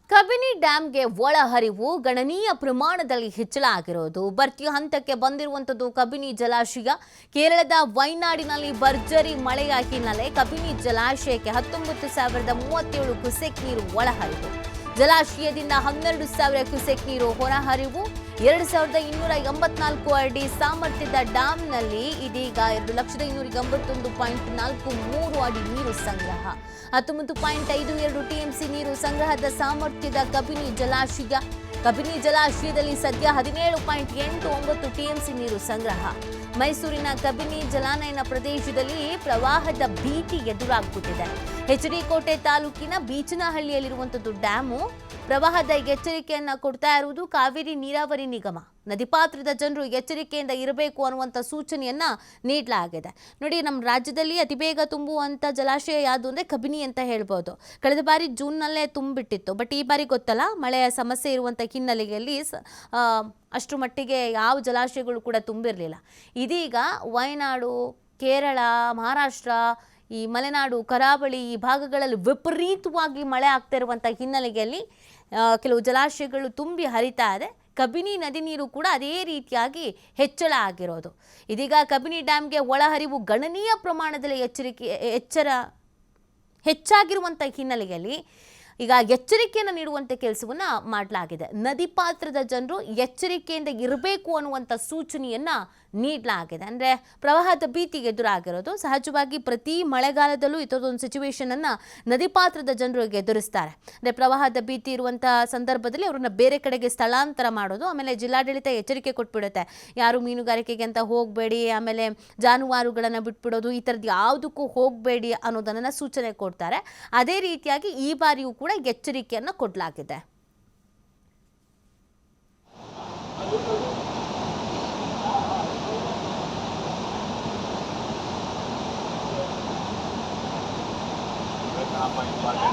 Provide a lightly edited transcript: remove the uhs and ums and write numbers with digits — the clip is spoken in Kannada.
ಕಬಿನಿ ಡ್ಯಾಂಗೆ ಒಳಹರಿವು ಗಣನೀಯ ಪ್ರಮಾಣದಲ್ಲಿ ಹೆಚ್ಚಳ ಆಗಿರೋದು ಭರ್ತಿ ಹಂತಕ್ಕೆ ಬಂದಿರುವಂತದ್ದು ಕಬಿನಿ ಜಲಾಶಯ ಕೇರಳದ ವೈನಾಡಿನಲ್ಲಿ ಭರ್ಜರಿ ಮಳೆಯ ಹಿನ್ನೆಲೆ ಕಬಿನಿ ಜಲಾಶಯಕ್ಕೆ 19,037 ಕ್ಯೂಸೆಕ್ ನೀರು ಒಳಹರಿವು ಜಲಾಶಯದಿಂದ 12,000 ಕ್ಯೂಸೆಕ್ ನೀರು ಹೊರಹರಿವು 2,284 ಅಡಿ ಸಾಮರ್ಥ್ಯದ ಡ್ಯಾಂನಲ್ಲಿ ಇದೀಗ 2,281.43 ಅಡಿ ನೀರು ಸಂಗ್ರಹ 19.52 ಟಿಎಂಸಿ ನೀರು ಸಂಗ್ರಹದ ಸಾಮರ್ಥ್ಯದ ಕಬಿನಿ ಜಲಾಶಯದಲ್ಲಿ ಸದ್ಯ 17.89 ಟಿಎಂಸಿ ನೀರು ಸಂಗ್ರಹ ಮೈಸೂರಿನ ಕಬಿನಿ ಜಲಾನಯನ ಪ್ರದೇಶದಲ್ಲಿ ಪ್ರವಾಹದ ಭೀತಿ ಎದುರಾಗುತ್ತಿದೆ ಎಚ್ಡಿ ಕೋಟೆ ತಾಲೂಕಿನ ಬೀಚನಹಳ್ಳಿಯಲ್ಲಿರುವಂತದ್ದು ಡ್ಯಾಮು ಪ್ರವಾಹದ ಎಚ್ಚರಿಕೆಯನ್ನ ಕೊಡ್ತಾ ಇರುವುದು ಕಾವೇರಿ ನೀರಾವರಿ ನಿಗಮ ನದಿ ಪಾತ್ರದ ಜನರು ಎಚ್ಚರಿಕೆಯಿಂದ ಇರಬೇಕು ಅನ್ನುವಂಥ ಸೂಚನೆಯನ್ನ ನೀಡಲಾಗಿದೆ ನೋಡಿ ನಮ್ಮ ರಾಜ್ಯದಲ್ಲಿ ಅತಿ ಬೇಗ ತುಂಬುವಂಥ ಜಲಾಶಯ ಯಾವುದು ಅಂದರೆ ಕಬಿನಿ ಅಂತ ಹೇಳ್ಬೋದು ಕಳೆದ ಬಾರಿ ಜೂನ್ನಲ್ಲೇ ತುಂಬಿಟ್ಟಿತ್ತು ಬಟ್ ಈ ಬಾರಿ ಗೊತ್ತಲ್ಲ ಮಳೆಯ ಸಮಸ್ಯೆ ಇರುವಂಥ ಹಿನ್ನೆಲೆಯಲ್ಲಿ ಅಷ್ಟು ಮಟ್ಟಿಗೆ ಯಾವ ಜಲಾಶಯಗಳು ಕೂಡ ತುಂಬಿರಲಿಲ್ಲ ಇದೀಗ ವಯನಾಡು ಕೇರಳ ಮಹಾರಾಷ್ಟ್ರ ಈ ಮಲೆನಾಡು ಕರಾವಳಿ ಈ ಭಾಗಗಳಲ್ಲಿ ವಿಪರೀತವಾಗಿ ಮಳೆ ಆಗ್ತಾ ಇರುವಂಥ ಹಿನ್ನೆಲೆಯಲ್ಲಿ ಕೆಲವು ಜಲಾಶಯಗಳು ತುಂಬಿ ಹರಿತಾ ಇದೆ ಕಬಿನಿ ನದಿ ನೀರು ಕೂಡ ಅದೇ ರೀತಿಯಾಗಿ ಹೆಚ್ಚಳ ಆಗಿರೋದು ಇದೀಗ ಕಬಿನಿ ಡ್ಯಾಂಗೆ ಒಳಹರಿವು ಗಣನೀಯ ಪ್ರಮಾಣದಲ್ಲಿ ಹೆಚ್ಚಾಗಿರುವಂಥ ಹಿನ್ನೆಲೆಯಲ್ಲಿ ಈಗ ಎಚ್ಚರಿಕೆಯನ್ನು ನೀಡುವಂಥ ಕೆಲಸವನ್ನ ಮಾಡಲಾಗಿದೆ ನದಿ ಪಾತ್ರದ ಜನರು ಎಚ್ಚರಿಕೆಯಿಂದ ಇರಬೇಕು ಅನ್ನುವಂಥ ಸೂಚನೆಯನ್ನ ನೀಡಲಾಗಿದೆ ಅಂದರೆ ಪ್ರವಾಹದ ಭೀತಿ ಎದುರಾಗಿರೋದು ಸಹಜವಾಗಿ ಪ್ರತಿ ಮಳೆಗಾಲದಲ್ಲೂ ಇಂಥದ್ದೊಂದು ಸಿಚುವೇಶನ್ ಅನ್ನ ನದಿ ಪಾತ್ರದ ಜನರು ಎದುರಿಸ್ತಾರೆ ಅಂದರೆ ಪ್ರವಾಹದ ಭೀತಿ ಇರುವಂಥ ಸಂದರ್ಭದಲ್ಲಿ ಅವರನ್ನ ಬೇರೆ ಕಡೆಗೆ ಸ್ಥಳಾಂತರ ಮಾಡೋದು ಆಮೇಲೆ ಜಿಲ್ಲಾಡಳಿತ ಎಚ್ಚರಿಕೆ ಕೊಟ್ಬಿಡುತ್ತೆ ಯಾರು ಮೀನುಗಾರಿಕೆಗೆ ಅಂತ ಹೋಗಬೇಡಿ ಆಮೇಲೆ ಜಾನುವಾರುಗಳನ್ನು ಬಿಟ್ಬಿಡೋದು ಈ ಥರದ್ದು ಯಾವುದಕ್ಕೂ ಹೋಗಬೇಡಿ ಅನ್ನೋದನ್ನು ಸೂಚನೆ ಕೊಡ್ತಾರೆ ಅದೇ ರೀತಿಯಾಗಿ ಈ ಬಾರಿಯೂ ಕೂಡ ಎಚ್ಚರಿಕೆಯನ್ನು ಕೊಡಲಾಗಿದೆ apa yang